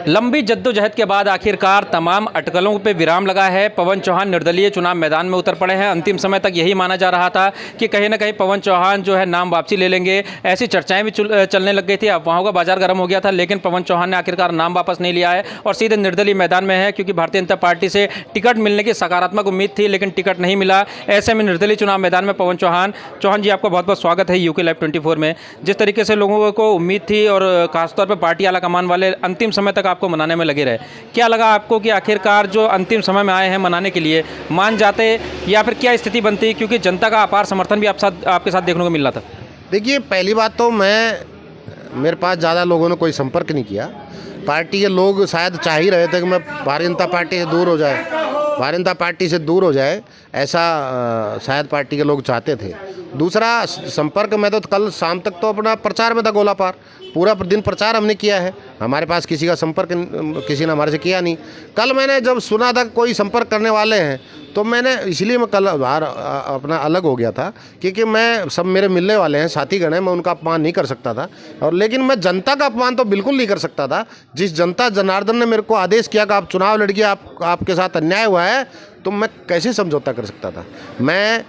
लंबी जद्दोजहद के बाद आखिरकार तमाम अटकलों पे विराम लगा है। पवन चौहान निर्दलीय चुनाव मैदान में उतर पड़े हैं। अंतिम समय तक यही माना जा रहा था कि कहीं ना कहीं पवन चौहान जो है नाम वापसी ले लेंगे, ऐसी चर्चाएं भी चलने लग गई थी। अफवाहों का बाजार गर्म हो गया था, लेकिन पवन चौहान ने आखिरकार नाम वापस नहीं लिया है और सीधे निर्दलीय मैदान में है, क्योंकि भारतीय जनता पार्टी से टिकट मिलने की सकारात्मक उम्मीद थी, लेकिन टिकट नहीं मिला। ऐसे में निर्दलीय चुनाव मैदान में पवन चौहान जी, आपका बहुत बहुत स्वागत है यूके लाइव 24 में। जिस तरीके से लोगों को उम्मीद थी और खासतौर पर पार्टी आला कमान वाले अंतिम समय तक आपको मनाने में लगे रहे, क्या लगा आपको कि आखिरकार जो अंतिम समय में आए हैं मनाने के लिए मान जाते, या फिर क्या स्थिति बनती, क्योंकि जनता का अपार समर्थन भी आपके साथ देखने को मिल रहा था? देखिए, पहली बात तो मेरे पास ज़्यादा लोगों ने कोई संपर्क नहीं किया। पार्टी के लोग शायद चाह ही रहे थे कि मैं भारतीय जनता पार्टी से दूर हो जाए, ऐसा शायद पार्टी के लोग चाहते थे। दूसरा, संपर्क में तो कल शाम तक तो अपना प्रचार में था गोला पार, पूरा दिन प्रचार हमने किया है। हमारे पास किसी का संपर्क किसी ने हमारे से किया नहीं। कल मैंने जब सुना था कोई संपर्क करने वाले हैं, तो मैंने इसलिए मैं कल बाहर अपना अलग हो गया था, क्योंकि मैं सब मेरे मिलने वाले हैं, साथीगण हैं, मैं उनका अपमान नहीं कर सकता था। और लेकिन मैं जनता का अपमान तो बिल्कुल नहीं कर सकता था। जिस जनता जनार्दन ने मेरे को आदेश किया कि आप चुनाव लड़िए, आपके साथ अन्याय हुआ है, तो मैं कैसे समझौता कर सकता था। मैं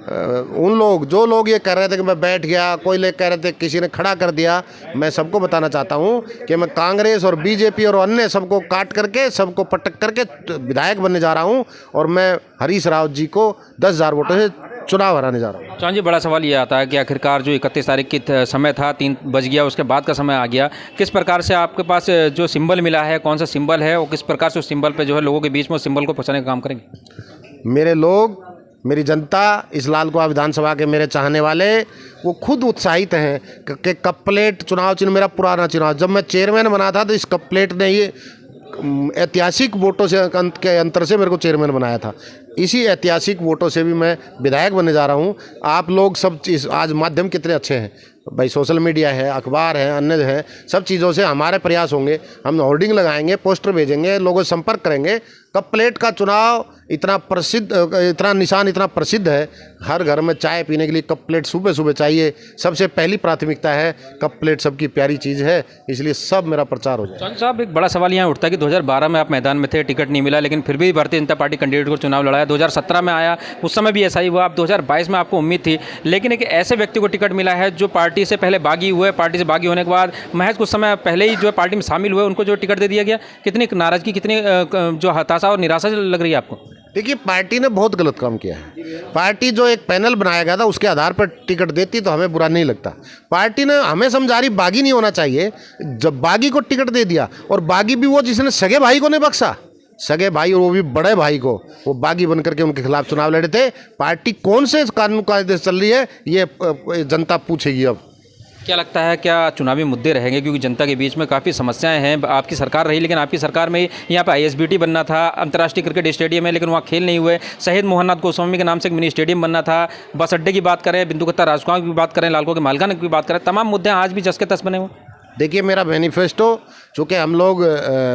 जो लोग ये कह रहे थे कि मैं बैठ गया, कोई लोग कह रहे थे किसी ने खड़ा कर दिया, मैं सबको बताना चाहता हूँ कि मैं कांग्रेस और बीजेपी और अन्य सबको काट करके, सबको पटक करके विधायक बनने जा रहा हूँ, और मैं हरीश रावत जी को 10,000 वोटों से चुनाव हराने जा रहा हूँ। चौहान जी, बड़ा सवाल ये आता है कि आखिरकार जो 31 तारीख की समय था, 3 बज गया, उसके बाद का समय आ गया, किस प्रकार से आपके पास जो सिंबल मिला है, कौन सा सिंबल है, और किस प्रकार से उस सिंबल पे जो है लोगों के बीच में उस सिंबल को पहुँचाने का काम करेंगे? मेरे लोग, मेरी जनता, इस लालकुआं विधानसभा के मेरे चाहने वाले, वो खुद उत्साहित हैं कि कप प्लेट चुनाव चिन्ह मेरा पुराना चुनाव, जब मैं चेयरमैन बना था तो इस कप प्लेट ने ये ऐतिहासिक वोटों से के अंतर से मेरे को चेयरमैन बनाया था। इसी ऐतिहासिक वोटों से भी मैं विधायक बनने जा रहा हूँ। आप लोग सब चीज़, आज माध्यम कितने अच्छे हैं भाई, सोशल मीडिया है, अखबार है, अन्य है, सब चीज़ों से हमारे प्रयास होंगे। हम होर्डिंग लगाएंगे, पोस्टर भेजेंगे, लोगों से संपर्क करेंगे। कप प्लेट का चुनाव इतना प्रसिद्ध, इतना निशान इतना प्रसिद्ध है, हर घर में चाय पीने के लिए कप प्लेट सुबह सुबह चाहिए। सबसे पहली प्राथमिकता है कप प्लेट, सबकी प्यारी चीज़ है, इसलिए सब मेरा प्रचार हो जाए। चौहान साहब, एक बड़ा सवाल यहाँ उठता है कि 2012 में आप मैदान में थे, टिकट नहीं मिला, लेकिन फिर भी भारतीय जनता पार्टी कैंडिडेट को चुनाव लड़ाया। 2017 में आया, उस समय भी ऐसा ही हुआ। अब 2022 में आपको उम्मीद थी, लेकिन एक ऐसे व्यक्ति को टिकट मिला है जो पार्टी से पहले बागी हुए, पार्टी से बागी होने के बाद महज कुछ समय पहले ही जो है पार्टी में शामिल हुए, उनको जो टिकट दे दिया गया। कितनी नाराजगी, कितनी जो हताशा और निराशा लग रही है आपको? देखिए, पार्टी ने बहुत गलत काम किया है। पार्टी जो एक पैनल बनाया गया था, उसके आधार पर टिकट देती तो हमें बुरा नहीं लगता। पार्टी ने हमें समझा रही बागी नहीं होना चाहिए, जब बागी को टिकट दे दिया, और बागी भी वो जिसने सगे भाई को नहीं बख्शा, सगे भाई और वो भी बड़े भाई को, वो बागी बन करके उनके खिलाफ चुनाव लड़े थे। पार्टी कौन से कानून कायदे चल रही है, ये जनता पूछेगी। अब क्या लगता है, क्या चुनावी मुद्दे रहेंगे, क्योंकि जनता के बीच में काफ़ी समस्याएं हैं? आपकी सरकार रही, लेकिन आपकी सरकार में यहाँ पर ISBT बनना था, अंतर्राष्ट्रीय क्रिकेट स्टेडियम है, लेकिन वहाँ खेल नहीं हुए। शहीद मोहननाथ गोस्वामी के नाम से एक मिनी स्टेडियम बनना था, बस अड्डे की बात करें, बिंदुकत्ता राजकुआं की बात करें, लालको के मालगान की बात करें, तमाम मुद्दे आज भी जस के तस बने हुए। देखिए, मेरा मैनिफेस्टो, चूँकि हम लोग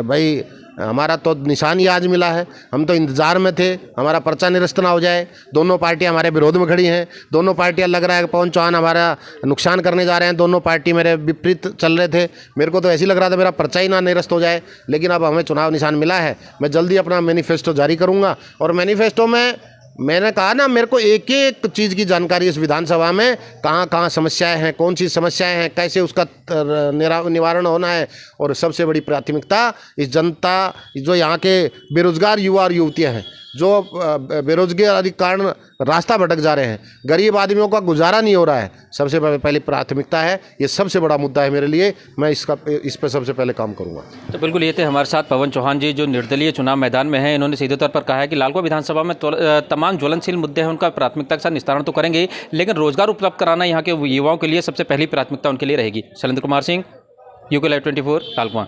भाई, हमारा तो निशान ही आज मिला है, हम तो इंतज़ार में थे हमारा पर्चा निरस्त ना हो जाए। दोनों पार्टियां हमारे विरोध में खड़ी हैं, दोनों पार्टियां लग रहा है कि पवन चौहान हमारा नुकसान करने जा रहे हैं, दोनों पार्टी मेरे विपरीत चल रहे थे। मेरे को तो ऐसे ही लग रहा था मेरा पर्चा ही ना निरस्त हो जाए, लेकिन अब हमें चुनाव निशान मिला है। मैं जल्दी अपना मैनिफेस्टो जारी करूँगा, और मैनिफेस्टो में मैंने कहा ना, मेरे को एक एक चीज़ की जानकारी इस विधानसभा में, कहाँ कहाँ समस्याएं हैं, कौन सी समस्याएं हैं, कैसे उसका निवारण होना है, और सबसे बड़ी प्राथमिकता इस जनता, जो यहाँ के बेरोजगार युवा और युवतियाँ हैं, जो बेरोजगारी के कारण रास्ता भटक जा रहे हैं, गरीब आदमियों का गुजारा नहीं हो रहा है, सबसे पहली प्राथमिकता है। ये सबसे बड़ा मुद्दा है मेरे लिए, मैं इस पर सबसे पहले काम करूंगा। तो बिल्कुल, ये थे हमारे साथ पवन चौहान जी, जो निर्दलीय चुनाव मैदान में हैं। इन्होंने सीधे तौर पर कहा है कि लालकुआं विधानसभा में तमाम ज्वलनशील मुद्दे हैं, उनका प्राथमिकता के साथ निस्तारण तो करेंगे, लेकिन रोजगार उपलब्ध कराना यहाँ के युवाओं के लिए सबसे पहली प्राथमिकता उनके लिए रहेगी। Shailendra Kumar Singh, UK live 24, Lalkuan.